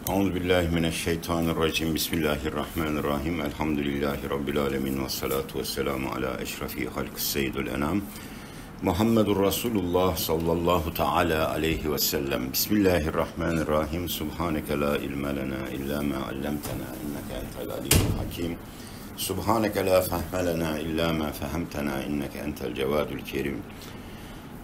Euzubillahimineşşeytanirracim. Bismillahirrahmanirrahim. Elhamdülillahi Rabbil alemin. Ve salatu ve selamu ala eşrefi halkı seyyidül enam. Muhammedur Resulullah sallallahu teala aleyhi ve sellem. Bismillahirrahmanirrahim. Subhaneke la ilme lena illa ma allamtena inneke entel aliyyul hakim. Subhaneke la fehme lena illa ma fehemtena inneke entel cevadul kerim.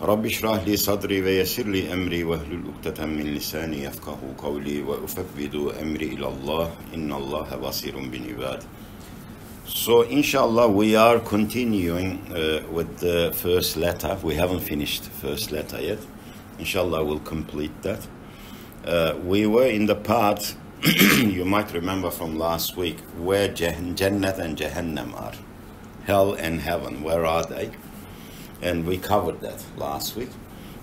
Rabbi şrah li sadri ve yessir li emri ve hlul ukdeten min lisani yefkahu kavli ve ufevvidu emri ilallah innallaha basirun bin ibad. So inshallah we are continuing with the first letter. We haven't finished the first letter yet. Inshallah we'll complete that. We were in the part, you might remember from last week, where Jannat and Jahannam are. Hell and heaven, where are they? And we covered that last week.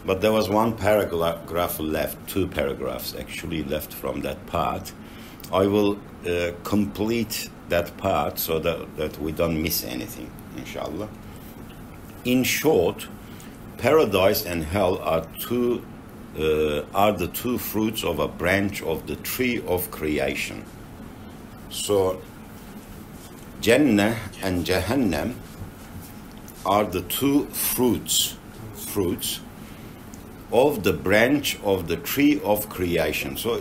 But there was one paragraph left, two paragraphs actually left from that part. I will complete that part so that we don't miss anything, inshallah. In short, paradise and hell are the two fruits of a branch of the tree of creation. So, Jannah and Jahannam are the two fruits of the branch of the tree of creation. So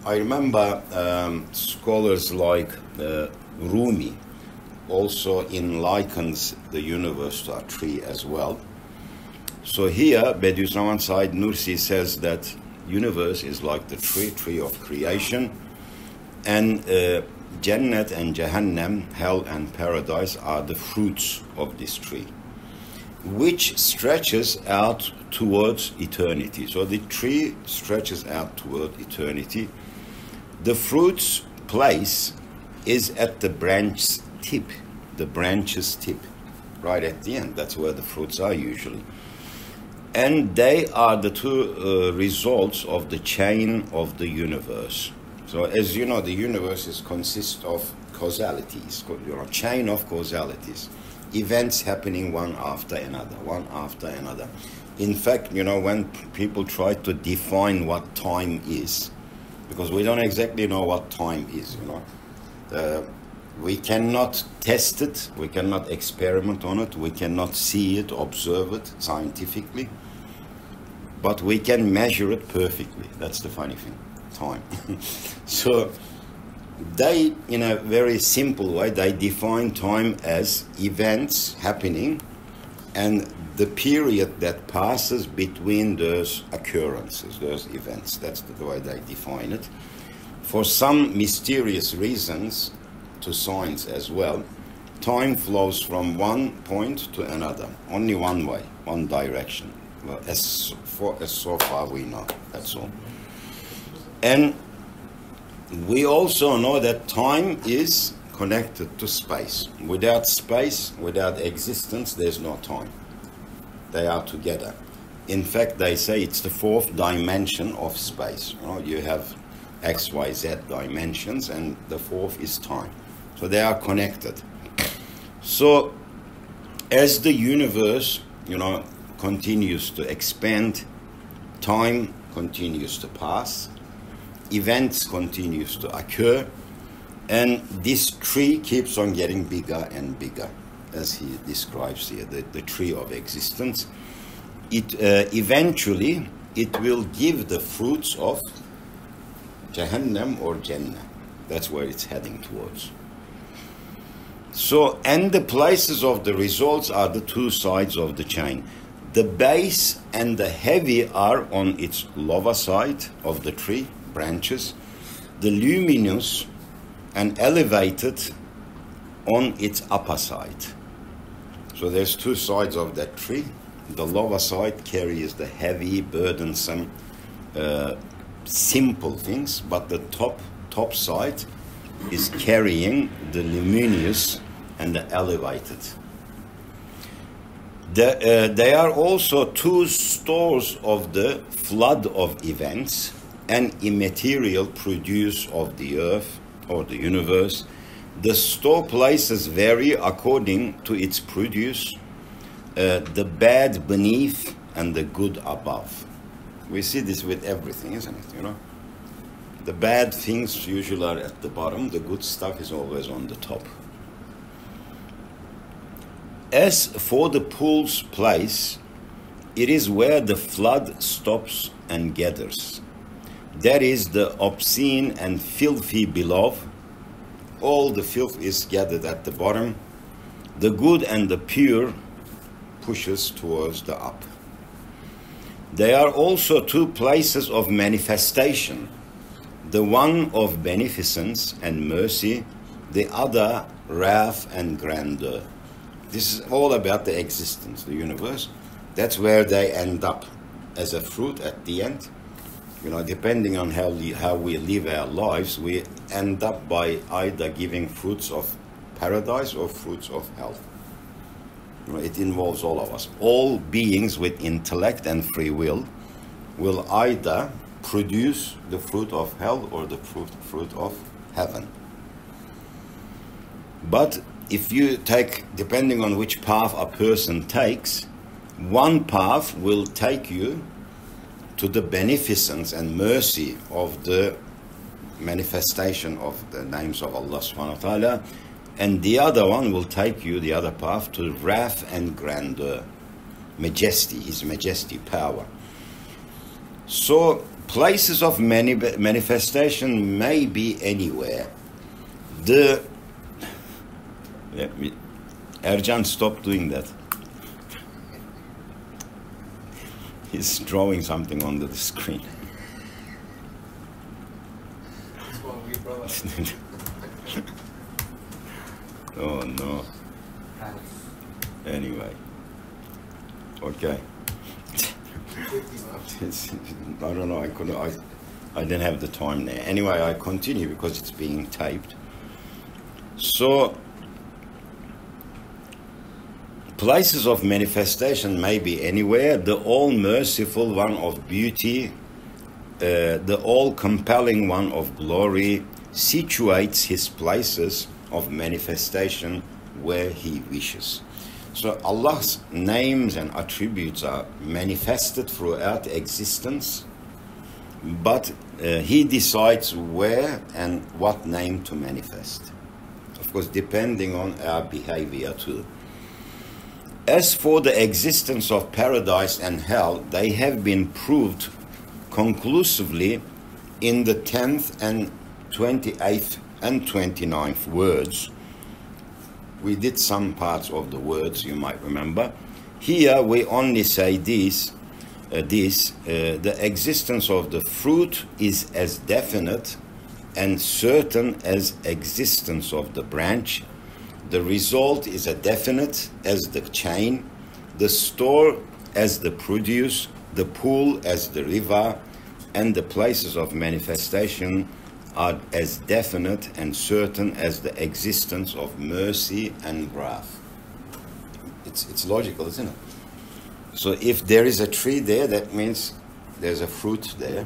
I remember scholars like Rumi also likens the universe to a tree as well. So here Bediüzzaman Said Nursi says that universe is like the tree of creation, and Jannat and Jahannam, hell and paradise, are the fruits of this tree, which stretches out towards eternity. So the tree stretches out toward eternity. The fruit's place is at the branch's tip, right at the end. That's where the fruits are usually. And they are the two results of the chain of the universe. So as you know, the universe consists of causalities, chain of causalities. Events happening one after another. In fact, when people try to define what time is, because we don't exactly know what time is, we cannot test it, we cannot experiment on it, we cannot see it, observe it scientifically, but we can measure it perfectly. That's the funny thing, time. So they, in a very simple way, they define time as events happening and the period that passes between those occurrences, those events. That's the way they define it. For some mysterious reasons, to science as well, time flows from one point to another, only one way, one direction. Well, as so far we know, that's all. And we also know that time is connected to space. Without space, without existence, there's no time. They are together. In fact, they say it's the fourth dimension of space. You have X, Y, Z dimensions, and the fourth is time. So they are connected. So as the universe, continues to expand, time continues to pass, events continues to occur, and this tree keeps on getting bigger and bigger, as he describes here, the tree of existence. Eventually it will give the fruits of Jahannam or Jannah. That's where it's heading towards. So, and the places of the results are the two sides of the chain. The base and the heavy are on its lower side of the tree, branches, the luminous and elevated on its upper side. So there's two sides of that tree. The lower side carries the heavy, burdensome, simple things, but the top side is carrying the luminous and the elevated. They are also two stores of the flood of events and immaterial produce of the earth or the universe. The store places vary according to its produce, the bad beneath and the good above. We see this with everything, isn't it? The bad things usually are at the bottom. The good stuff is always on the top. As for the pool's place, it is where the flood stops and gathers. That is the obscene and filthy below. All the filth is gathered at the bottom. The good and the pure pushes towards the up. They are also two places of manifestation, the one of beneficence and mercy, the other wrath and grandeur. This is all about the existence, the universe. That's where they end up as a fruit at the end. You know, depending on how we live our lives, we end up by either giving fruits of paradise or fruits of hell. You know, it involves all of us. All beings with intellect and free will either produce the fruit of hell or the fruit of heaven. But if you take, depending on which path a person takes, one path will take you to the beneficence and mercy of the manifestation of the names of Allah subhanahu wa ta'ala, and the other one will take you, the other path, to wrath and grandeur, majesty, his majesty, power. So places of manifestation may be anywhere. Ercan, stop doing that. He's drawing something on the screen. Oh no. Anyway. Okay. I don't know, I didn't have the time there. Anyway, I continue because it's being taped. So, places of manifestation may be anywhere. The all-merciful one of beauty, the all-compelling one of glory, situates his places of manifestation where he wishes. So Allah's names and attributes are manifested throughout existence, but He decides where and what name to manifest. Of course, depending on our behavior too. As for the existence of paradise and hell, they have been proved conclusively in the 10th and 28th and 29th words. We did some parts of the words, you might remember. Here we only say this, the existence of the fruit is as definite and certain as existence of the branch. The result is as definite as the chain, the store as the produce, the pool as the river, and the places of manifestation are as definite and certain as the existence of mercy and wrath. It's logical, isn't it? So if there is a tree there, that means there's a fruit there.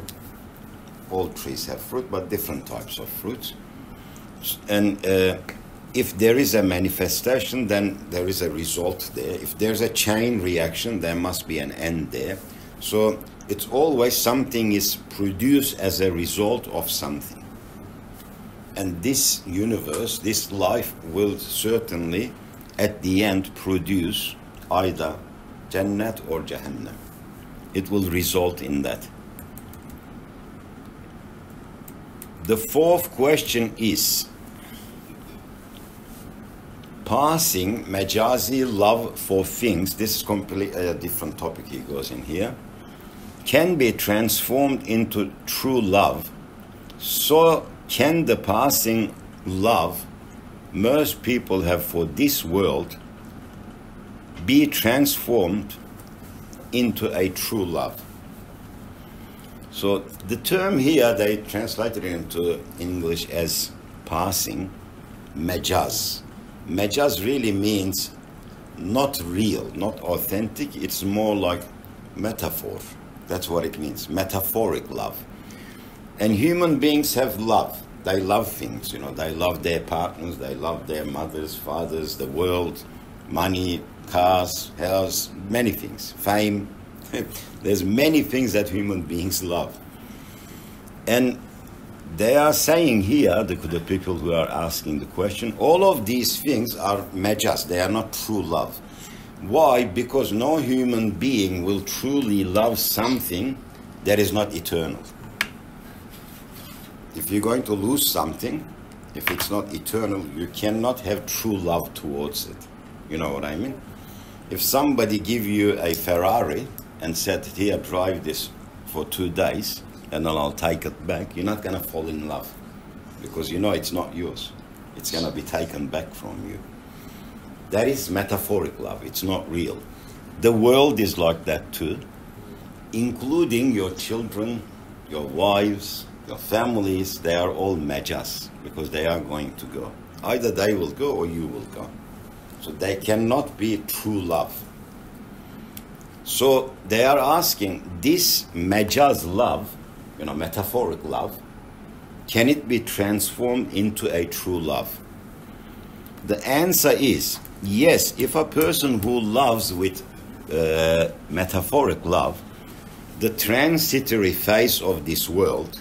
All trees have fruit, but different types of fruits. And if there is a manifestation, then there is a result there. If there's a chain reaction, there must be an end there. So it's always something is produced as a result of something. And this universe, this life, will certainly at the end produce either Jannat or Jahannam. It will result in that. The fourth question is, passing majazi love for things, this is completely a different topic he goes in here, can be transformed into true love. So can the passing love most people have for this world be transformed into a true love? So the term here, they translated it into English as passing, majaz. Majaz really means not real, not authentic. It's more like metaphor. That's what it means, metaphoric love. And human beings have love. They love things, you know. They love their partners, they love their mothers, fathers, the world, money, cars, house, many things, fame. There's many things that human beings love. And they are saying here, the people who are asking the question, all of these things are majas, they are not true love. Why? Because no human being will truly love something that is not eternal. If you're going to lose something, if it's not eternal, you cannot have true love towards it. You know what I mean? If somebody give you a Ferrari and said, here, drive this for 2 days, and then I'll take it back, you're not going to fall in love. Because you know it's not yours. It's going to be taken back from you. That is metaphoric love. It's not real. The world is like that too, including your children, your wives, your families. They are all majas, because they are going to go. Either they will go or you will go. So they cannot be true love. So they are asking, this majaz love, metaphoric love, can it be transformed into a true love? The answer is yes. If a person who loves with metaphoric love, the transitory face of this world,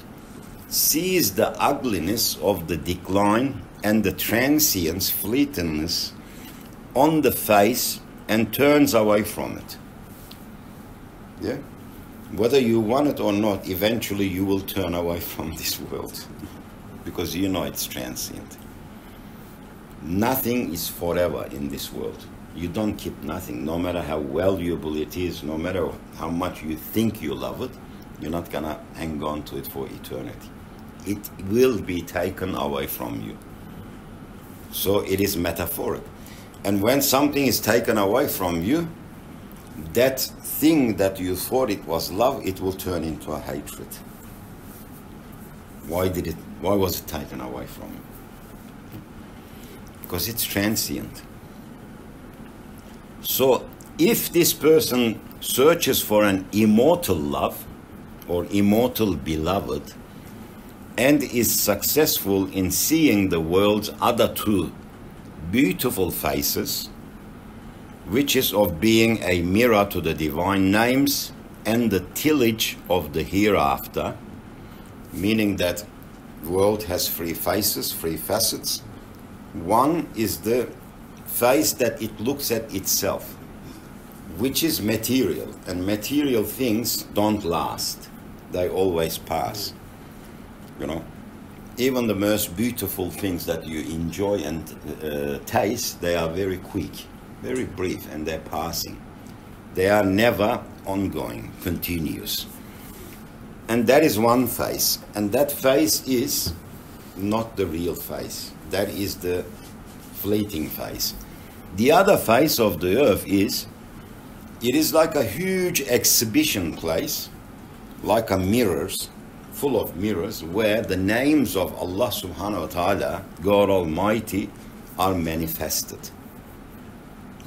sees the ugliness of the decline and the transience, fleetingness on the face, and turns away from it. Yeah? Whether you want it or not, eventually you will turn away from this world, because you know it's transient. Nothing is forever in this world. You don't keep nothing, no matter how valuable it is, no matter how much you think you love it, you're not gonna hang on to it for eternity. It will be taken away from you. So it is metaphoric. And when something is taken away from you, that thing that you thought it was love, it will turn into a hatred. Why was it taken away from you? Because it's transient. So if this person searches for an immortal love or immortal beloved, and is successful in seeing the world's other two beautiful faces, which is of being a mirror to the divine names and the tillage of the hereafter, meaning that the world has 3 faces, 3 facets. One is the face that it looks at itself, which is material, and material things don't last. They always pass. Even the most beautiful things that you enjoy and taste, they are very quick, very brief, and they're passing. They are never ongoing, continuous. And that is one face. And that face is not the real face. That is the fleeting face. The other face of the earth is, it is like a huge exhibition place, like a mirrors, full of mirrors, where the names of Allah subhanahu wa ta'ala, God Almighty, are manifested.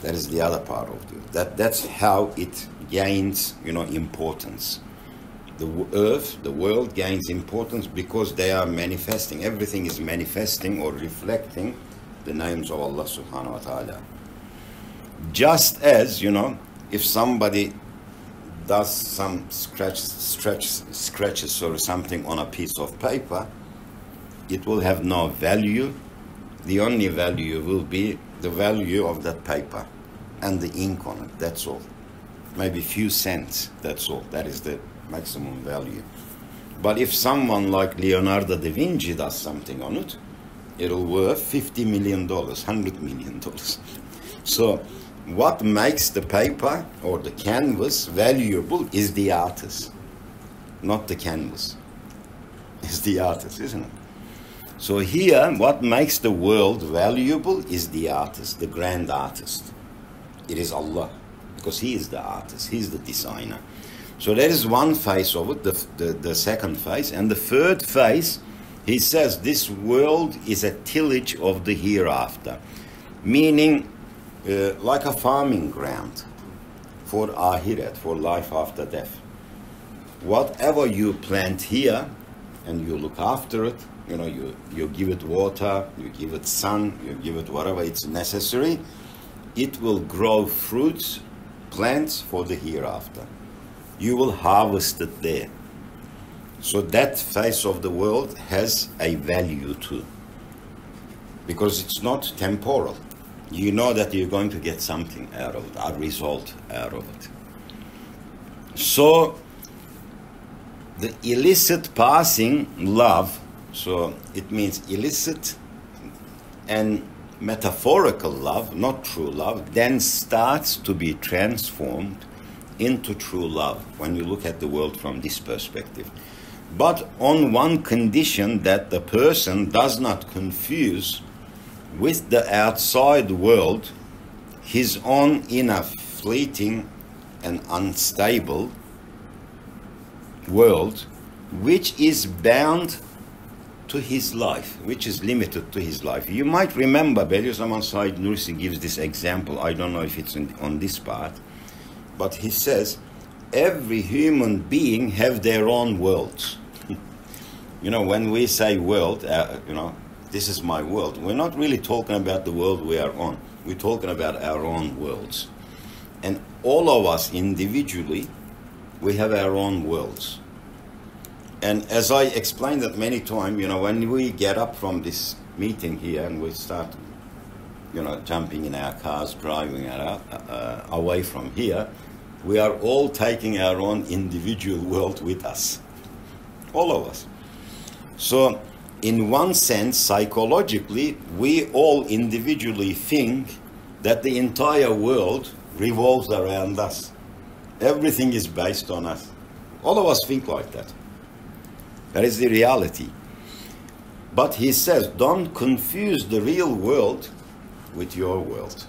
That is the other part of it. That's how it gains, importance. The earth, the world gains importance because they are manifesting. Everything is manifesting or reflecting the names of Allah subhanahu wa ta'ala. Just as, if somebody does some scratches or something on a piece of paper, it will have no value. The only value will be the value of that paper and the ink on it, that's all. Maybe a few cents, that's all. That is the maximum value. But if someone like Leonardo da Vinci does something on it, it'll worth $50 million, $100 million. So what makes the paper or the canvas valuable is the artist, not the canvas. It's the artist, isn't it? So here, what makes the world valuable is the artist, the grand artist. It is Allah, because He is the artist, He is the designer. So that is one face of it, the second face. And the third face, he says, this world is a tillage of the hereafter, meaning like a farming ground for ahiret, for life after death. Whatever you plant here and you look after it, you give it water, you give it sun, you give it whatever it's necessary, it will grow fruits, plants for the hereafter. You will harvest it there. So that face of the world has a value too, because it's not temporal. You know that you're going to get something out of it, a result out of it. So the illicit passing love, so it means illicit and metaphorical love, not true love, then starts to be transformed into true love when you look at the world from this perspective. But on one condition, that the person does not confuse with the outside world his own inner fleeting and unstable world, which is bound to his life, which is limited to his life. You might remember Bediüzzaman Said Nursi gives this example. I don't know if it's on this part, but he says every human being have their own worlds. You know, when we say world, this is my world, we're not really talking about the world we are on. We're talking about our own worlds. And all of us individually, we have our own worlds. And as I explained that many times, when we get up from this meeting here and we start, jumping in our cars, driving away from here, we are all taking our own individual world with us. All of us. So, in one sense, psychologically, we all individually think that the entire world revolves around us. Everything is based on us. All of us think like that. That is the reality. But he says, don't confuse the real world with your world.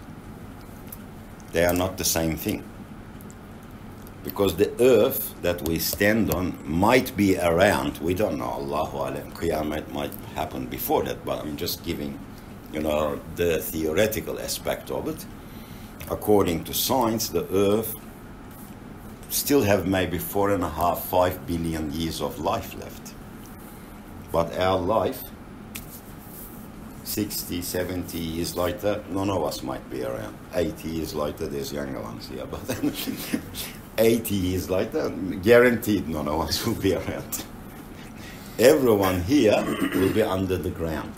They are not the same thing. Because the earth that we stand on might be around. We don't know. Allahu Alam. Qiyamah might happen before that, but I'm just giving, the theoretical aspect of it. According to science, the earth still have maybe 4.5, 5 billion years of life left. But our life, 60, 70 years later, none of us might be around. 80 years later, there's younger ones here, but 80 years later, guaranteed none of us will be around. Everyone here will be under the ground.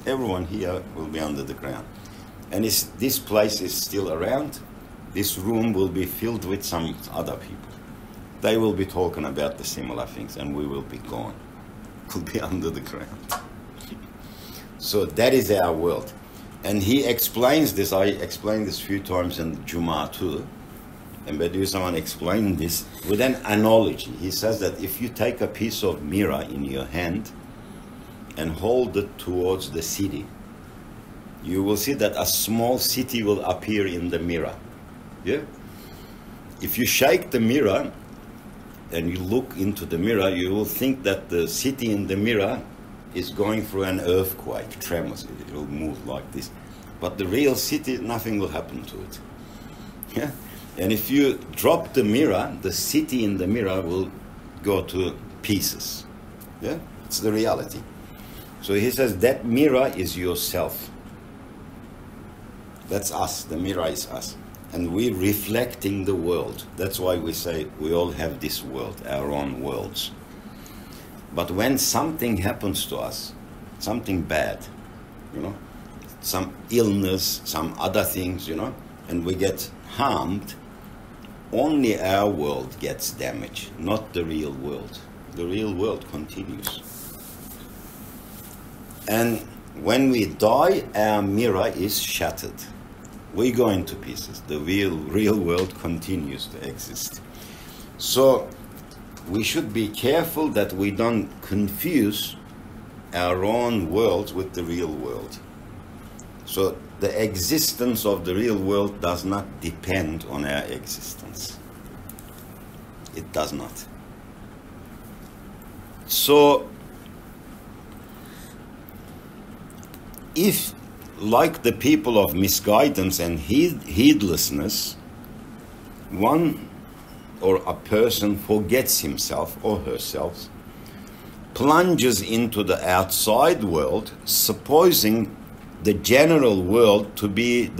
Everyone here will be under the ground. And this place is still around. This room will be filled with some other people. They will be talking about the similar things, and we will be gone. We'll be under the ground. So that is our world. And he explains this. I explained this a few times in Jummah too. And Bediüzzaman explained this with an analogy. He says that if you take a piece of mirror in your hand and hold it towards the city, you will see that a small city will appear in the mirror. Yeah? If you shake the mirror and you look into the mirror, you will think that the city in the mirror is going through an earthquake, tremors. It will move like this. But the real city, nothing will happen to it. Yeah? And if you drop the mirror, the city in the mirror will go to pieces. Yeah? It's the reality. So he says that mirror is yourself. That's us. The mirror is us. And we're reflecting the world. That's why we say we all have this world, our own worlds. But when something happens to us, something bad, some illness, some other things, and we get harmed, only our world gets damaged, not the real world. The real world continues. And when we die, our mirror is shattered. We go into pieces. The real world continues to exist. So we should be careful that we don't confuse our own worlds with the real world. So the existence of the real world does not depend on our existence. It does not. So if, like the people of misguidance and heedlessness, one or a person forgets himself or herself, plunges into the outside world, supposing the general world to be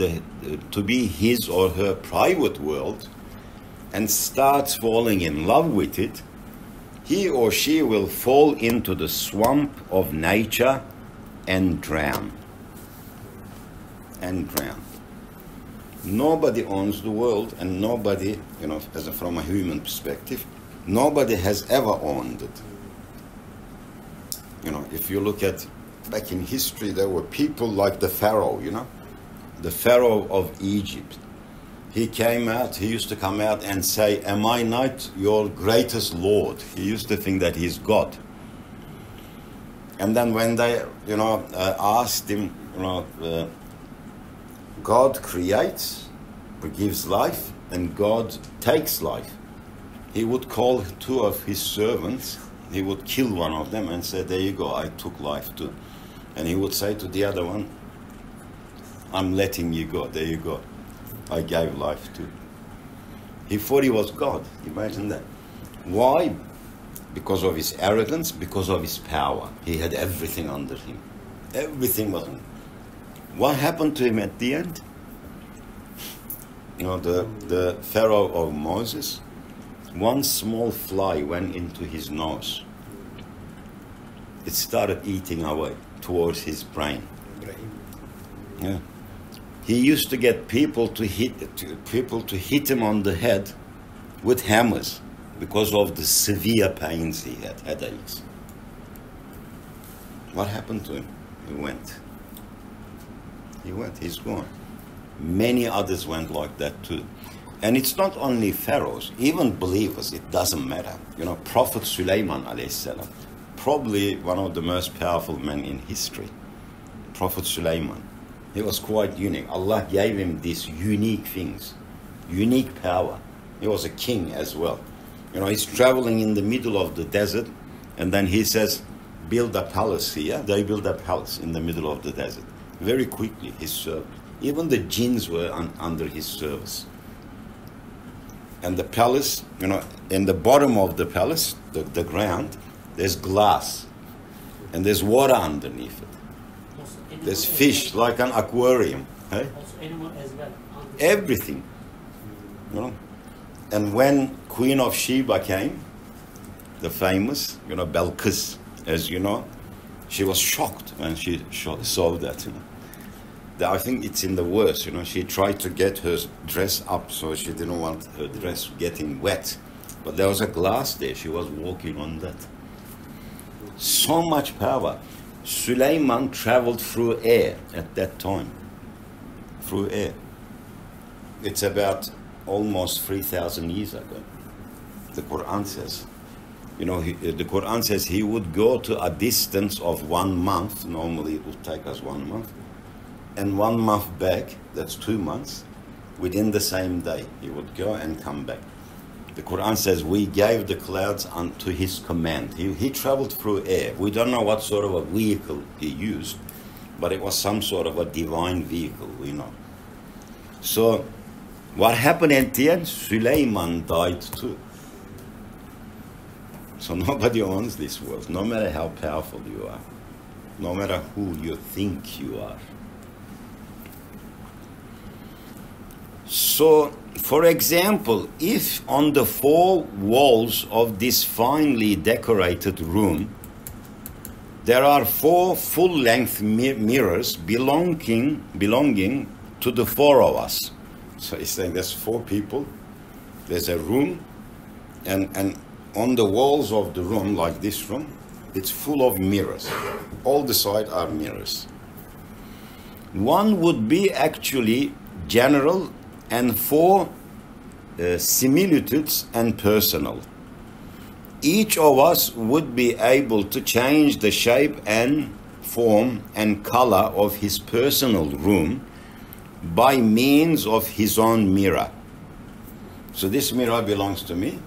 his or her private world, and starts falling in love with it, he or she will fall into the swamp of nature and drown. And drown. Nobody owns the world, and nobody, from a human perspective, nobody has ever owned it. If you look at back in history, there were people like the Pharaoh, the Pharaoh of Egypt. He used to come out and say, "Am I not your greatest Lord?" He used to think that he's God. And then when they, asked him, God creates, gives life, and God takes life. He would call two of his servants, he would kill one of them and say, "There you go, I took life too." And he would say to the other one, "I'm letting you go, there you go. I gave life too." He thought he was God. Imagine that. Why? Because of his arrogance, because of his power. He had everything under him. Everything was under him. What happened to him at the end? The Pharaoh of Moses, one small fly went into his nose. It started eating away towards his brain. Yeah. He used to get people to hit him on the head with hammers because of the severe pains he had, headaches. What happened to him? He went. He's gone. Many others went like that too. And it's not only pharaohs, even believers, it doesn't matter. Prophet Sulaiman alayhi salam, probably one of the most powerful men in history. Prophet Sulaiman. He was quite unique. Allah gave him these unique things, unique power. He was a king as well. He's traveling in the middle of the desert, and then he says, "Build a palace here." They build a palace in the middle of the desert. Very quickly, he served. Even the jinns were under his service. And the palace, in the bottom of the palace, the ground, there's glass, and there's water underneath it. There's fish, like an aquarium. Hey? Also animal as well. Everything. And when Queen of Sheba came, the famous, Belkis, as you know, she was shocked when she saw that. I think it's in the verse, she tried to get her dress up, so she didn't want her dress getting wet. But there was a glass there, she was walking on that. So much power. Sulaiman traveled through air at that time. Through air. It's about almost 3,000 years ago. The Quran says. The Quran says he would go to a distance of 1 month. Normally it would take us 1 month. And 1 month back, that's 2 months. Within the same day, he would go and come back. The Quran says, we gave the clouds unto his command. He traveled through air. We don't know what sort of a vehicle he used, but it was some sort of a divine vehicle, we know. So, what happened at the end? Sulaiman died too. So nobody owns this world, no matter how powerful you are, no matter who you think you are. So, for example, if on the 4 walls of this finely decorated room, there are 4 full-length mirrors belonging to the 4 of us. So he's saying there's 4 people, there's a room, and on the walls of the room, like this room, it's full of mirrors. All the sides are mirrors. One would be actually general, and 4 similitudes and personal. Each of us would be able to change the shape and form and color of his personal room by means of his own mirror. So this mirror belongs to me.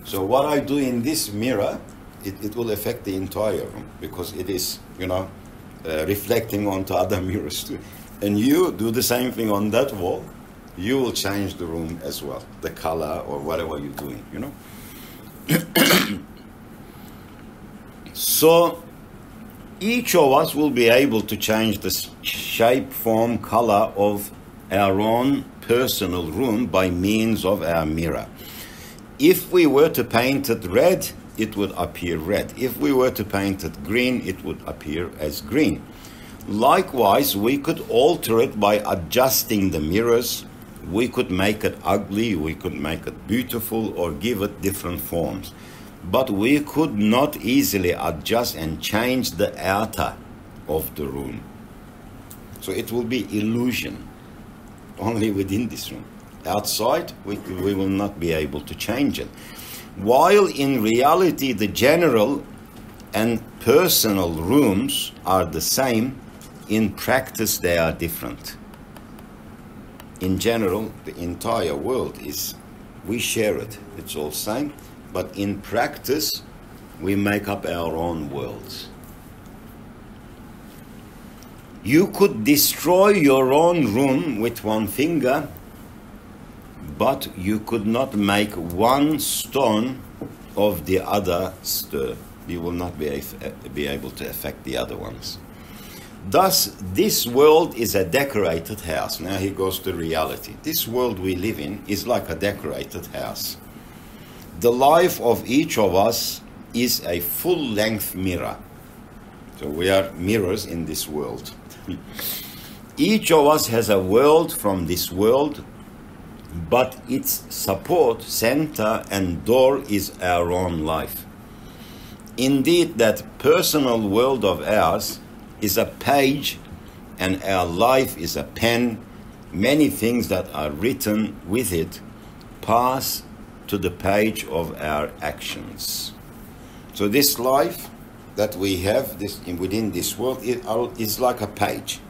So what I do in this mirror, it will affect the entire room, because it is, reflecting onto other mirrors too. And you do the same thing on that wall. You will change the room as well, the color or whatever you're doing, So each of us will be able to change the shape, form, color of our own personal room by means of our mirror. If we were to paint it red, it would appear red. If we were to paint it green, it would appear as green. Likewise, we could alter it by adjusting the mirrors. We could make it ugly, we could make it beautiful, or give it different forms. But we could not easily adjust and change the outer of the room. So it will be illusion only within this room. Outside, we will not be able to change it. While in reality, the general and personal rooms are the same, in practice they are different. In general, the entire world is, we share it, it's all same, but in practice, we make up our own worlds. You could destroy your own room with one finger, but you could not make one stone of the other stir. You will not be able to affect the other ones. Thus, this world is a decorated house. Now he goes to reality. This world we live in is like a decorated house. The life of each of us is a full-length mirror. So we are mirrors in this world. Each of us has a world from this world, but its support, center, and door is our own life. Indeed, that personal world of ours is a page, and our life is a pen. Many things that are written with it pass to the page of our actions. So this life that we have within this world is like a page.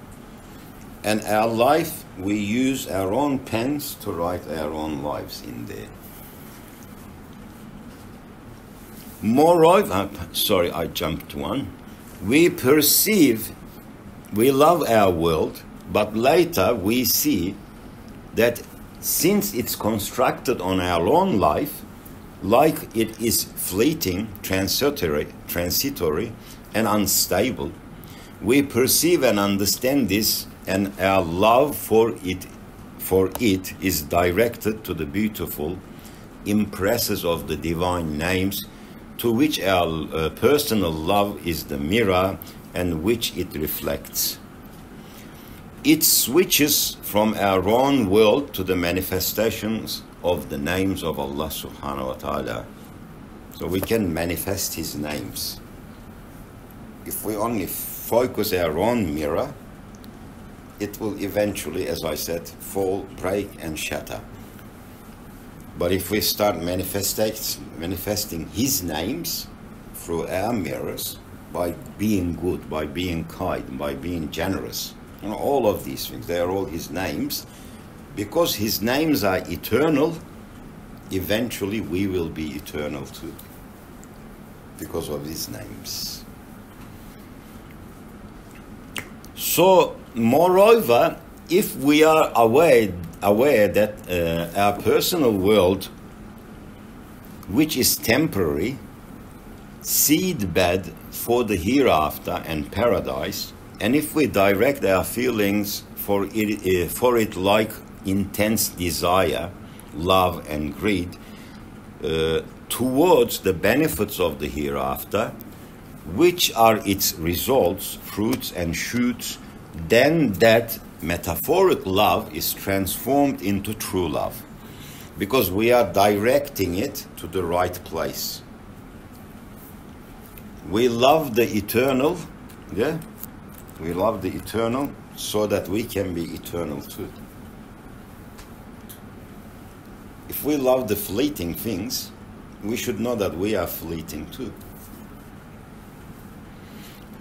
And our life, we use our own pens to write our own lives in there. Moreover, sorry, I jumped one. We love our world, but later we see that since it's constructed on our own life, like it is fleeting, transitory, and unstable, we perceive and understand this, and our love for it is directed to the beautiful impresses of the divine names, to which our personal love is the mirror and which it reflects. It switches from our own world to the manifestations of the names of Allah subhanahu wa ta'ala. So we can manifest His names. If we only focus our own mirror, it will eventually, as I said, fall, break, and shatter. But if we start manifesting His names through our mirrors, by being good, by being kind, by being generous, all of these things, they are all His names. Because His names are eternal, eventually we will be eternal too, because of His names. So, moreover, if we are aware that our personal world, which is temporary, seed bed for the hereafter and paradise, and if we direct our feelings for it like intense desire, love, and greed towards the benefits of the hereafter, which are its results, fruits, and shoots, then that metaphoric love is transformed into true love, because we are directing it to the right place. We love the eternal, we love the eternal so that we can be eternal too. If we love the fleeting things, we should know that we are fleeting too.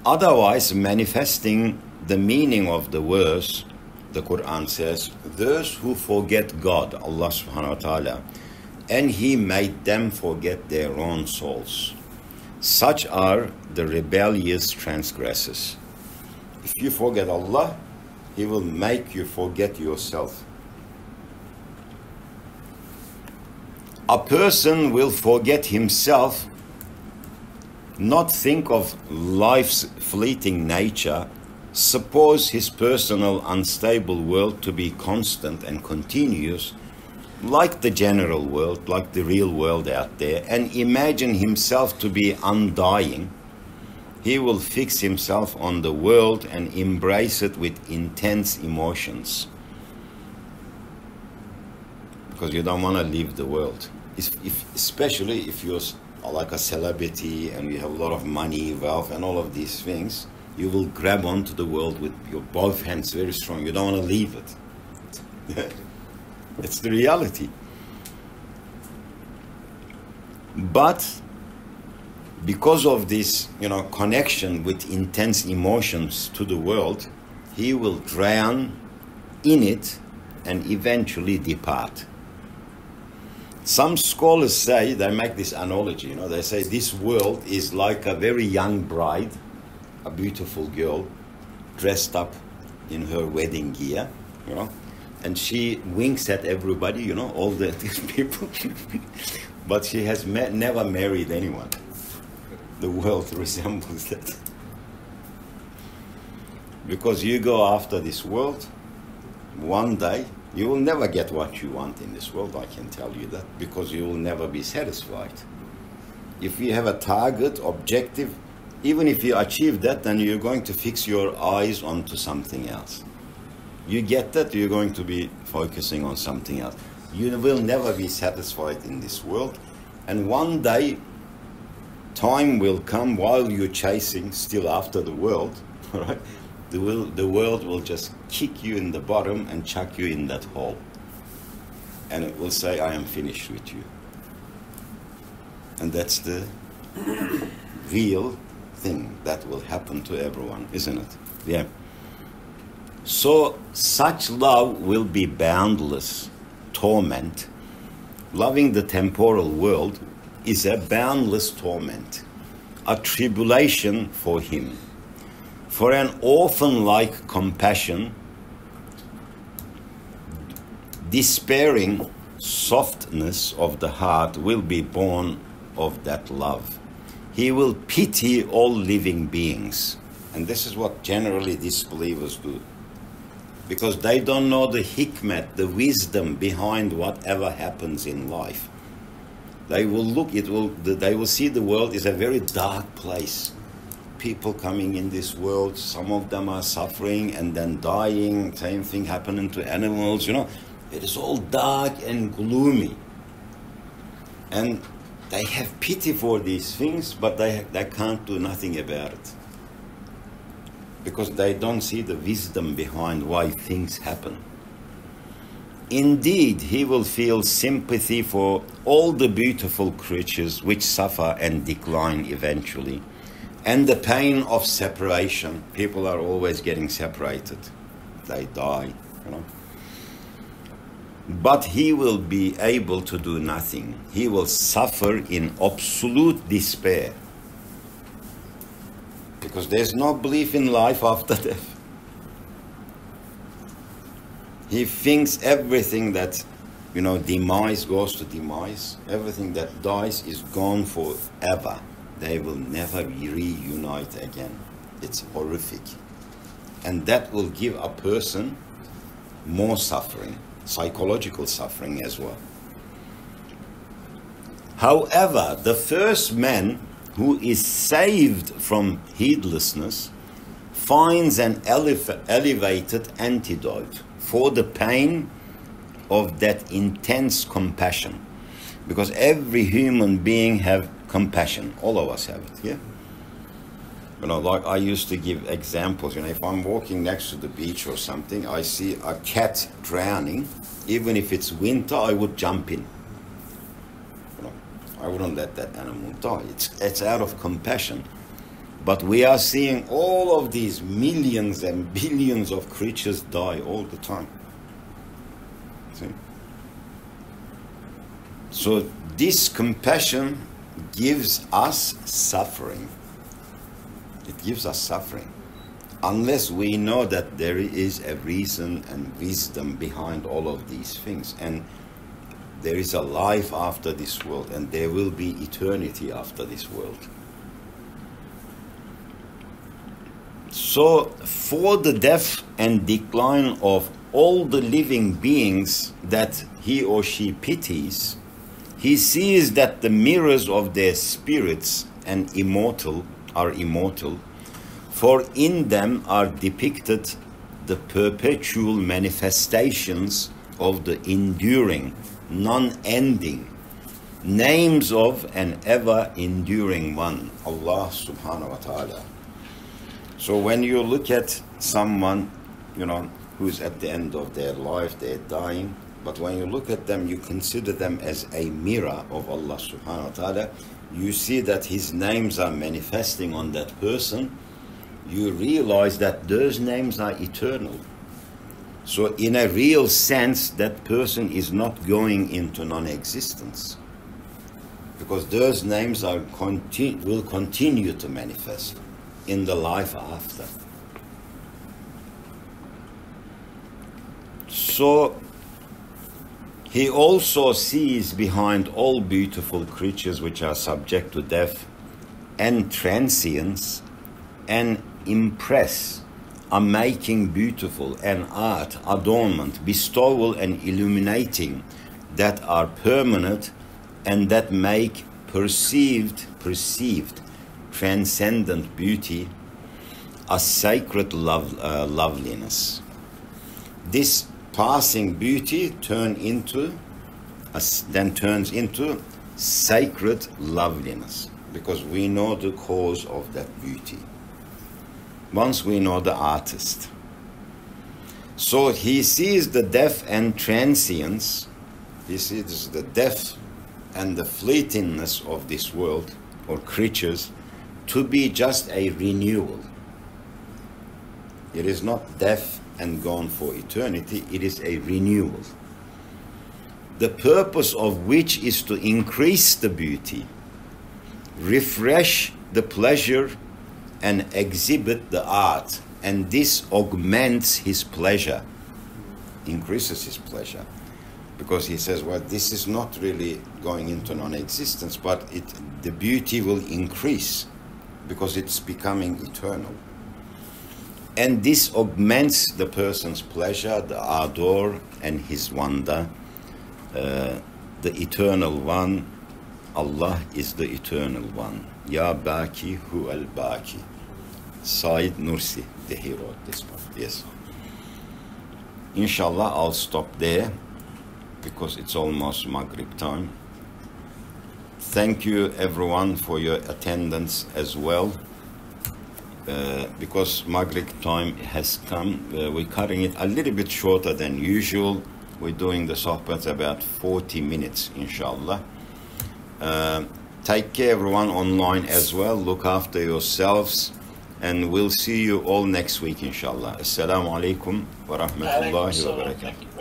Otherwise, manifesting the meaning of the verse, the Quran says, those who forget God, Allah subhanahu wa ta'ala, and He made them forget their own souls. Such are the rebellious transgressors. If you forget Allah, He will make you forget yourself. A person will forget himself, not think of life's fleeting nature, suppose his personal unstable world to be constant and continuous, like the general world, like the real world out there, and imagine himself to be undying, he will fix himself on the world and embrace it with intense emotions. Because you don't want to leave the world. Especially if you're like a celebrity and you have a lot of money, wealth, and all of these things, you will grab onto the world with your both hands very strong. You don't want to leave it. It's the reality. But because of this, connection with intense emotions to the world, he will drown in it and eventually depart. Some scholars say, they make this analogy, they say this world is like a very young bride, a beautiful girl, dressed up in her wedding gear, and she winks at everybody, all the people, but she has never married anyone. The world resembles that. Because you go after this world, one day, you will never get what you want in this world, I can tell you that, because you will never be satisfied. If you have a target, objective, even if you achieve that, then you're going to fix your eyes onto something else. You get that, you're going to be focusing on something else. You will never be satisfied in this world. And one day, time will come while you're chasing still after the world, right? The world will just kick you in the bottom and chuck you in that hole. And it will say, I am finished with you. And that's the real thing that will happen to everyone, isn't it? Yeah. So such love will be boundless torment. Loving the temporal world is a boundless torment, a tribulation for him. For an orphan-like compassion, despairing softness of the heart will be born of that love. He will pity all living beings. And this is what generally disbelievers do. Because they don't know the hikmat, the wisdom behind whatever happens in life. They will they will see the world is a very dark place. People coming in this world, some of them are suffering and then dying, same thing happening to animals, It is all dark and gloomy. And they have pity for these things, but they can't do nothing about it. Because they don't see the wisdom behind why things happen. Indeed, he will feel sympathy for all the beautiful creatures which suffer and decline eventually. And the pain of separation. People are always getting separated. They die, But he will be able to do nothing. He will suffer in absolute despair. Because there's no belief in life after death. He thinks everything that, demise goes to demise. Everything that dies is gone forever. They will never reunite again. It's horrific. And that will give a person more suffering, psychological suffering as well. However, the first man who is saved from heedlessness finds an elevated antidote for the pain of that intense compassion. Because every human being have compassion. All of us have it, yeah? Like I used to give examples, if I'm walking next to the beach or something, I see a cat drowning, even if it's winter, I would jump in. I wouldn't let that animal die. It's out of compassion. But we are seeing all of these millions and billions of creatures die all the time. See? So this compassion gives us suffering. It gives us suffering. Unless we know that there is a reason and wisdom behind all of these things. And there is a life after this world, and there will be eternity after this world. So, for the death and decline of all the living beings that he or she pities, he sees that the mirrors of their spirits are immortal, for in them are depicted the perpetual manifestations of the enduring, non-ending names of an ever-enduring one, Allah subhanahu wa ta'ala. So when you look at someone, who's at the end of their life, they're dying, but when you look at them, you consider them as a mirror of Allah subhanahu wa ta'ala. You see that his names are manifesting on that person. You realize that those names are eternal. So in a real sense, that person is not going into non-existence, because those names will continue to manifest in the life after. So he also sees behind all beautiful creatures which are subject to death and transience and impress, are making beautiful and art, adornment, bestowal and illuminating that are permanent and that make perceived transcendent beauty a sacred loveliness. This passing beauty then turns into sacred loveliness, because we know the cause of that beauty. Once we know the artist. So he sees the death and transience, he sees the death and the fleetingness of this world or creatures to be just a renewal. It is not death and gone for eternity, it is a renewal. The purpose of which is to increase the beauty, refresh the pleasure, and exhibit the art, and this augments his pleasure, increases his pleasure, because he says, well, this is not really going into non-existence, but the beauty will increase because it's becoming eternal. And this augments the person's pleasure, the ardor, and his wonder. The eternal one, Allah is the eternal one. Ya Baki Hu Al Baki. Said Nursi, the hero, this one. Yes. Inshallah, I'll stop there because it's almost Maghrib time. Thank you everyone for your attendance as well. Because Maghrib time has come, we're cutting it a little bit shorter than usual. We're doing the sohbats about 40 minutes, inshallah. Take care everyone online as well. Look after yourselves. And we'll see you all next week, inshallah. Assalamu alaikum wa rahmatullahi wa barakatuh.